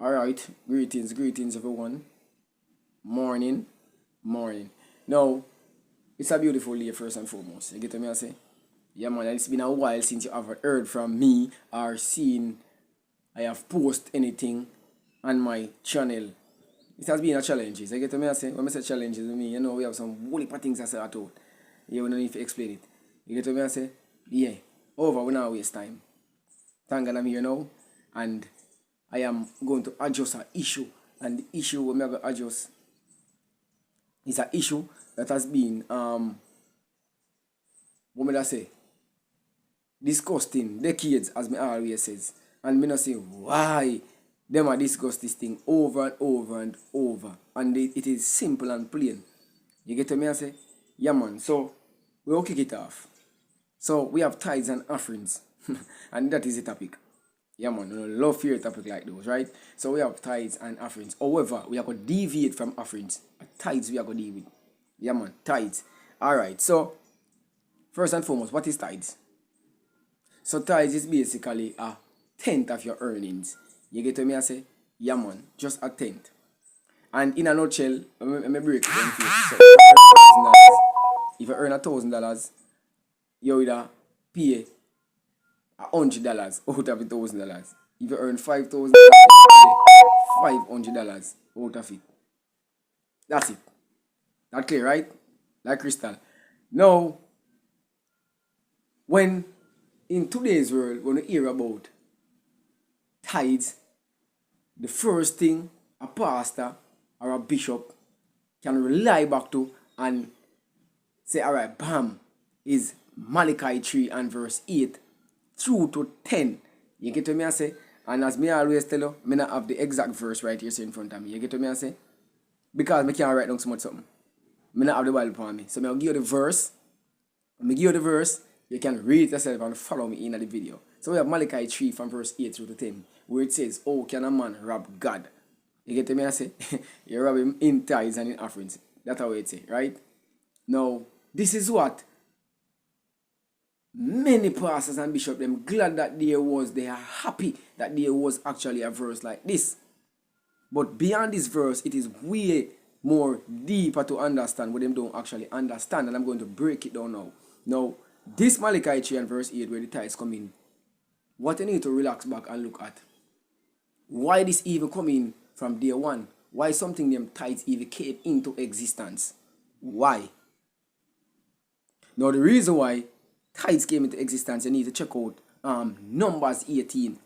Alright, greetings everyone. Morning. Now, it's a beautiful day first and foremost. You get what I say? Yeah man, it's been a while since you haven't heard from me or seen I have posted anything on my channel. It has been a challenge. You get what I say? When I say challenges with me, we have some whole heap of things I say at all. You don't need to explain it. You get what I say? Yeah. Over, we not waste time. Thank God I'm here now. And I am going to adjust an issue. And the issue we're going to adjust is an issue that has been what may I say, discussed in decades, as me always says. And me not say why them are discuss this thing over and over and over. And it is simple and plain. You get what I say? Yeah man. So we'll kick it off. So we have tithes and offerings. And that is the topic. Yeah man, love your topic like those, right? So we have tithes and offerings. However, we are going to deviate from offerings. Tithes we are going to deal with. Yeah man, tithes. Alright, so first and foremost, what is tithes? So tithes is basically a tenth of your earnings. You get what I say? Yeah man, just a tenth. And in a nutshell, let me break it down for you. So if you earn $1,000, you either pay $100 out of $1,000. If you earn $5,000, $500 out of it. That's it. That clear, right? Like crystal. Now, when in today's world, when you hear about tithes, the first thing a pastor or a bishop can rely back to and say, all right, bam, is Malachi 3 and verse 8 through to 10. You get what me I say? And as me always tell you, me not have the exact verse right here in front of me. You get what me I say? Because me can't write down so much something. Me not have the Bible for me. So I'll give you the verse. When I give you the verse, you can read it yourself and follow me in the video. So we have Malachi 3 from verse 8 through to 10, where it says, oh, can a man rob God? You get what me I say? You rob him in tithes and in offerings. That's how it say, right? Now, this is what many pastors and bishops, them glad that they are happy that there was actually a verse like this. But beyond this verse, it is way more deeper to understand what them don't actually understand. And I'm going to break it down now. Now, this Malachi 3 and verse 8 where the tithes come in, what you need to relax back and look at. Why this even come in from day one? Why something them tithes even came into existence? Why? Now, the reason why tithes came into existence, you need to check out Numbers 18.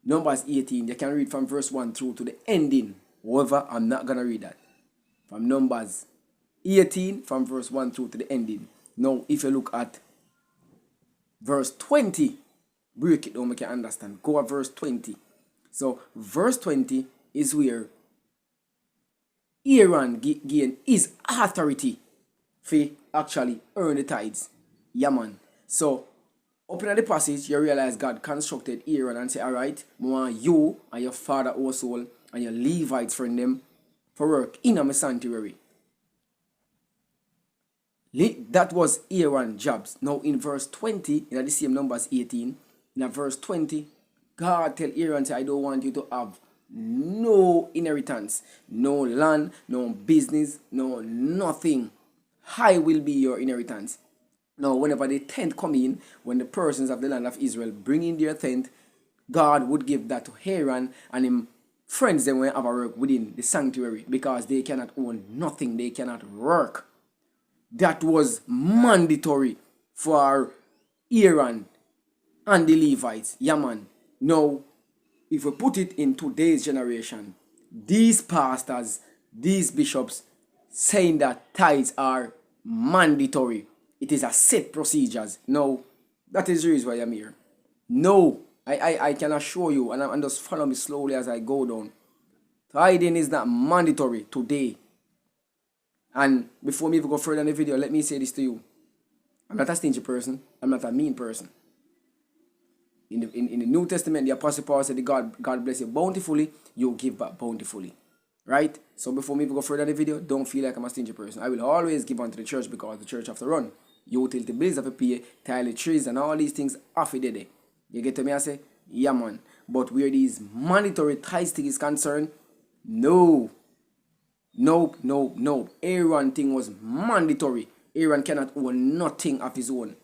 Numbers 18, you can read from verse 1 through to the ending. However, I'm not going to read that. From Numbers 18, from verse 1 through to the ending. Now, if you look at verse 20, break it down, make you understand. Go at verse 20. So, verse 20 is where Aaron gained his authority for actually earn the tithes. Yeah, man. So, open the passage, you realize God constructed Aaron and say, alright, I want you and your father household and your Levites from them for work in my sanctuary. That was Aaron's jobs. Now in verse 20, in the same Numbers 18, in verse 20, God tell Aaron, say, I don't want you to have no inheritance, no land, no business, no nothing. I will be your inheritance. Now, whenever the tenth come in, when the persons of the land of Israel bring in their tenth, God would give that to Aaron and him friends them will have a work within the sanctuary because they cannot own nothing, they cannot work. That was mandatory for Aaron and the Levites. Yeah, man. Now, if we put it in today's generation, these pastors, these bishops saying that tithes are mandatory. It is a set procedures. No, that is the reason why I'm here. No, I can assure you, and just follow me slowly as I go down. Tithing is not mandatory today. And before me even go further in the video, let me say this to you. I'm not a stingy person. I'm not a mean person. In the New Testament, the Apostle Paul said, God bless you bountifully, you give back bountifully. Right? So before me even go further in the video, don't feel like I'm a stingy person. I will always give unto the church because the church have to run. Utility bills have to pay, toiletries and all these things off the day. You get to me I say? Yeah man. But where these mandatory tithes thing is concerned, no. Nope, nope, nope. Aaron thing was mandatory. Aaron cannot own nothing of his own.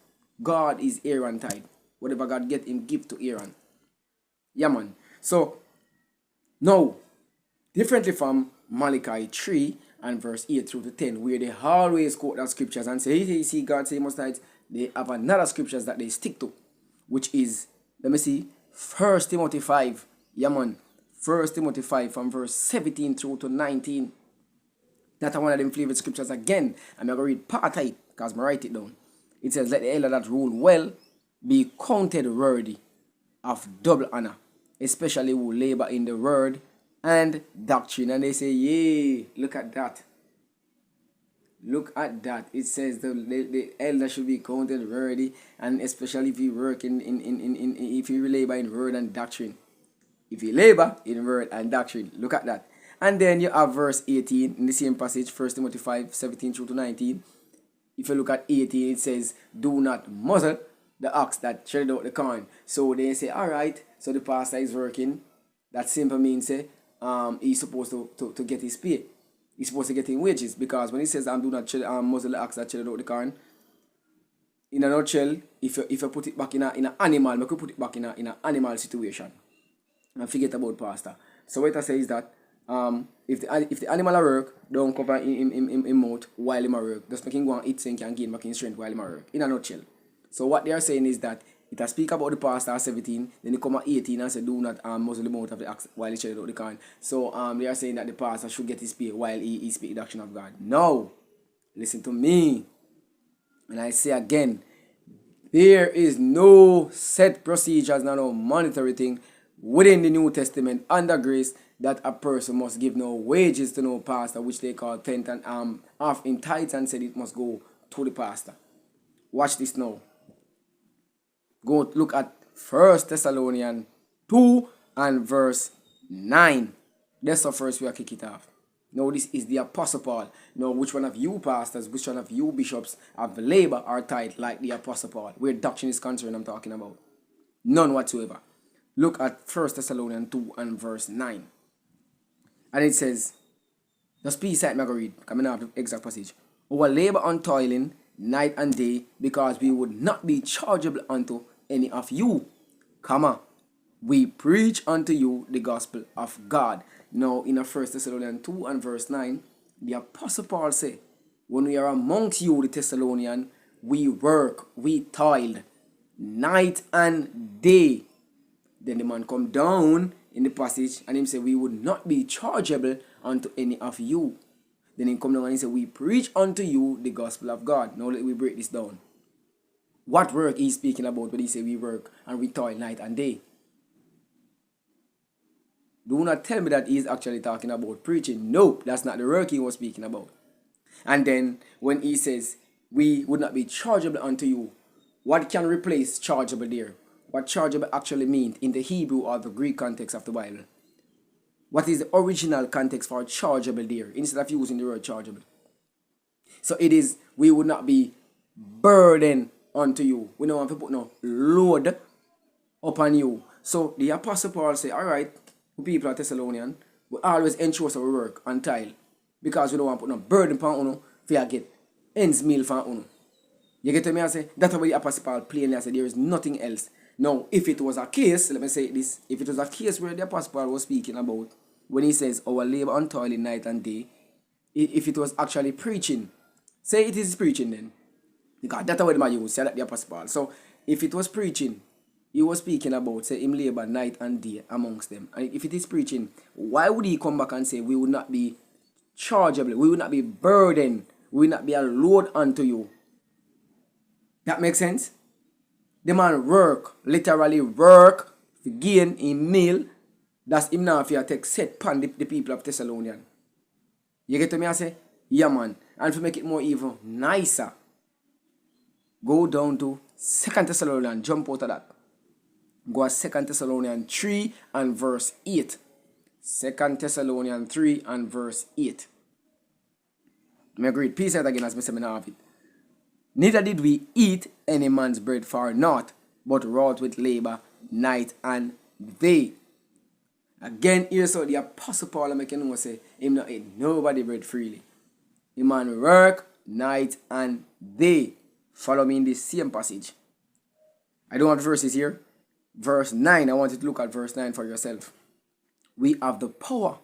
God is Aaron tithe. Whatever God get him, give to Aaron. Yeah, man. So, now, differently from Malachi 3 and verse 8 through to 10, where they always quote that scriptures and say, hey, see, God say must tithe, they have another scriptures that they stick to, which is, let me see, 1 Timothy 5. Yeah, man. 1 Timothy 5 from verse 17 through to 19. That's one of them favorite scriptures again. I'm going to read part of it because I write it down. It says, let the elder that rule well be counted worthy of double honor, especially who labor in the word and doctrine. And they say, yay, look at that. Look at that. It says the elder should be counted worthy, and especially if you work if you labor in word and doctrine. If you labor in word and doctrine, look at that. And then you have verse 18 in the same passage, 1 Timothy 5, 17 through to 19. If you look at 18, it says, do not muzzle the ox that treaded out the corn. So they say, all right, so the pastor is working. That simply means he's supposed to get his pay. He's supposed to get his wages, because when he says, do not muzzle the ox that treaded out the corn, in a nutshell, if you put it back in an animal, we could put it back in an animal situation. And forget about pastor. So what I say is that if the animal work, don't cover him mouth while he work. Just make him go and eat so he can gain back his strength while he work. In a nutshell. So what they are saying is that it has speak about the pastor at 17, then he come at 18 and say do not muzzle the mouth of the ox while he tread out the corn. So they are saying that the pastor should get his pay while he speak the action of God. No. Listen to me. And I say again, there is no set procedures, no monetary thing within the New Testament under grace that a person must give no wages to no pastor, which they call tenth and half in tithes, and said it must go to the pastor. Watch this now. Go look at 1 Thessalonians 2 and verse 9. That's the first we are kick it off. Now this is the Apostle Paul. Now which one of you pastors, which one of you bishops have labor or tithe like the Apostle Paul? Where doctrine is concerned, I'm talking about. None whatsoever. Look at 1 Thessalonians 2 and verse 9. And it says, just please side me go read, coming out of the exact passage. Our labor and toiling night and day, because we would not be chargeable unto any of you, comma, we preach unto you the gospel of God. Now in 1 Thessalonians 2 and verse 9, the Apostle Paul say, when we are amongst you, the Thessalonians, we work, we toiled night and day. Then the man come down in the passage and him say, we would not be chargeable unto any of you. Then he come down and he say, we preach unto you the gospel of God. Now let me break this down. What work he's speaking about when he say we work and we toil night and day? Do not tell me that he's actually talking about preaching. Nope, that's not the work he was speaking about. And then when he says we would not be chargeable unto you, what can replace chargeable there? What chargeable actually means in the Hebrew or the Greek context of the Bible? What is the original context for chargeable there instead of using the word chargeable? So it is, we would not be burdened unto you. We don't want to put no load upon you. So the Apostle Paul say, all right, people at Thessalonian, we always ensure our work and toil, because we don't want to put no burden upon you for you get ends meal from you. You get to me? I say, that's why the Apostle Paul plainly said there is nothing else. Now, if it was a case, let me say this, if it was a case where the Apostle Paul was speaking about, when he says, our labor and toil in night and day, if it was actually preaching, say it is preaching then, because that's what the man used, say that the Apostle Paul. So, if it was preaching, he was speaking about, say, him labor night and day amongst them. And if it is preaching, why would he come back and say, we would not be chargeable, we would not be burdened, we will not be a load unto you? That makes sense? The man work, literally work, to gain a meal. That's him now if you take set upon the people of Thessalonian. You get to me? I say, yeah man. And to make it more even nicer, go down to 2 Thessalonians, jump out of that. Go to 2 Thessalonians 3 and verse 8. 2 Thessalonians 3 and verse 8. Me agree. Peace out again as me say me now have it. Neither did we eat any man's bread for naught, but wrought with labor night and they. Again, here so the Apostle Paul make you know say him not eat nobody bread freely. The man work night and day. Follow me in this same passage. I don't have verses here. Verse 9, I want you to look at verse 9 for yourself. We have the power.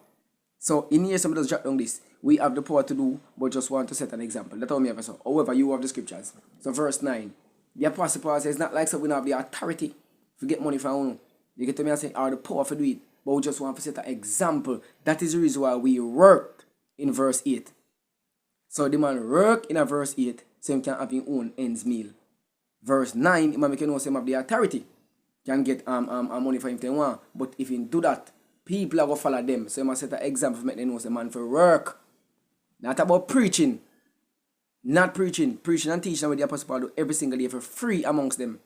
So in here, somebody just jot down this. We have the power to do, but just want to set an example. That's all me ever saw. However, you have the scriptures. So verse 9. The Apostle Paul says, it's not like so we don't have the authority to get money from one. You get to me and say, or the power to do it. But we just want to set an example. That is the reason why we worked in verse 8. So the man work in a verse 8, so he can have his own ends meal. Verse 9, he make you know him have the authority. Can get money for him if they want. But if he do that, people are going to follow them. So you must set an example to make them know the man for work. Not about preaching. Not preaching. Preaching and teaching with the Apostle Paul do every single day for free amongst them.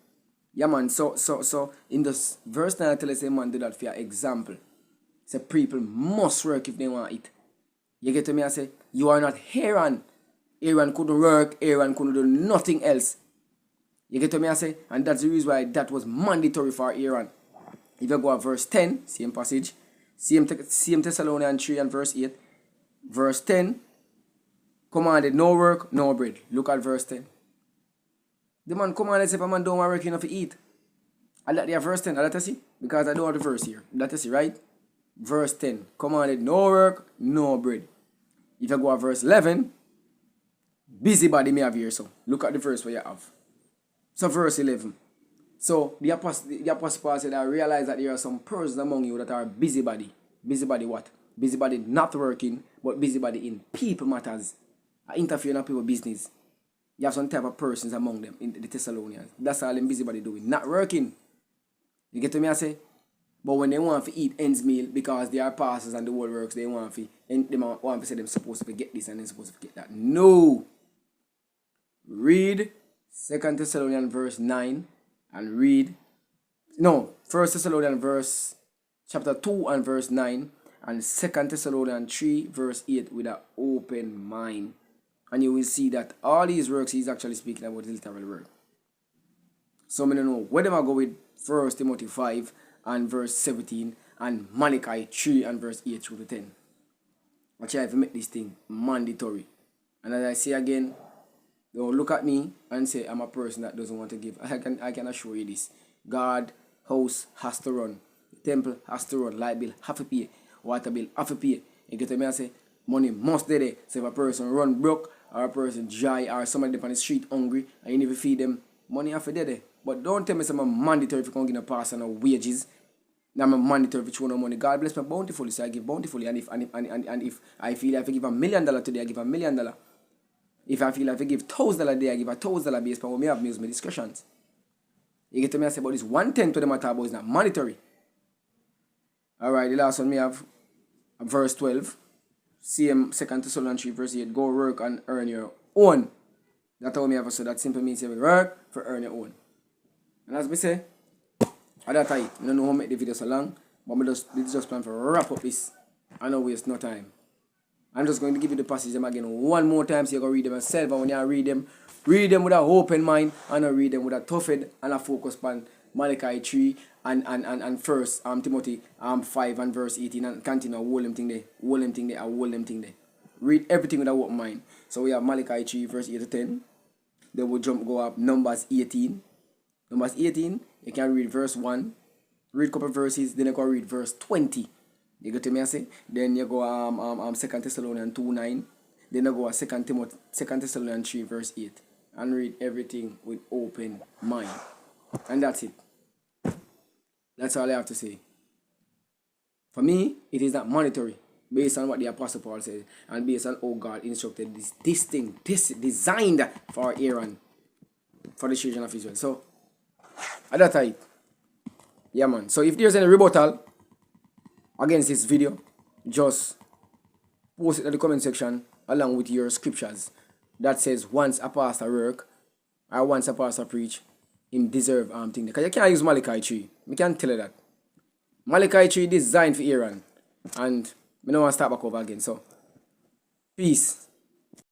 Yeah, man. So in this verse 9, I tell us, man, do that for your example. Say people must work if they want it. You get to me and say, you are not Aaron. Aaron couldn't work. Aaron couldn't do nothing else. You get to me and say, and that's the reason why that was mandatory for Aaron. If you go at verse 10, same passage, same Thessalonians 3 and verse 8. Verse 10, commanded no work, no bread. Look at verse 10. The man commanded, if a man don't want work enough to eat. I let you verse 10, I let you see, because I don't have the verse here. Let you see, right? Verse 10, commanded no work, no bread. If you go at verse 11, busybody may have here, so look at the verse where you have. So verse 11. So the Apostle Paul said, I realize that there are some persons among you that are busybody. Busybody what? Busybody not working, but busybody in people matters. Interfering in people's business. You have some type of persons among them in the Thessalonians. That's all them busybody doing. Not working. You get to me I say? But when they want to eat ends meal because they are pastors and the world works, they want to say they're supposed to get this and they're supposed to get that. No. Read 2 Thessalonians verse 9 and read 1 Thessalonians chapter 2 and verse 9 and 2 Thessalonians 3 verse 8 with an open mind. And you will see that all these works he's actually speaking about the literal word. So I don't know where them I go with 1 Timothy 5 and verse 17 and Malachi 3 and verse 8 through to 10. I try to make this thing mandatory. And as I say again, don't look at me and say I'm a person that doesn't want to give. I can assure you this. God, house has to run. The temple has to run. Light bill have to pay. Water bill have to pay. You get to me and say money must be there. So if a person run broke or a person dry or somebody on the street hungry and you need to feed them, money have to be there. But don't tell me I'm mandatory if you can't give a person no wages. Now I'm mandatory if you show no money. God bless me bountifully, so I give bountifully. And if I feel like I give $1 million today, I give $1 million. If I feel like I give $1,000 a day, I give $1,000 based on what me have used my discussions. You get to me, I say about this 1/10 to the matter about is not mandatory. Alright, the last one me have verse 12. Same 2 Thessalonians 3 verse 8. Go work and earn your own. That's how me have, so that simply means you work for earn your own. And as me say, at that time, I don't know how to make the video so long, but I just plan to wrap up this. I don't waste no time. I'm just going to give you the passage them again one more time so you can read them yourself. And when you read them with an open mind and not read them with a tough head and a focus on Malachi 3 and 1 Timothy 5 and verse 18 and continue hold them thing there. Read everything with a open mind. So we have Malachi 3 verse 8 to 10. Then we'll go up Numbers 18. Numbers 18, you can read verse 1. Read a couple verses, then you can read verse 20. You get to me I say? Then you go 2 Thessalonians 2:9. Then you go 2 Thessalonians 3 verse 8. And read everything with open mind. And that's it. That's all I have to say. For me, it is not mandatory. Based on what the Apostle Paul said. And based on how God instructed this thing. This designed for Aaron. For the children of Israel. So, at that time. Yeah man. So if there's any rebuttal against this video, just post it in the comment section along with your scriptures that says once a pastor work or once a pastor preach, him deserve thing. Because you can't use Malachi 3. I can't tell you that. Malachi 3 designed for Aaron. And I don't want to start back over again. So, peace.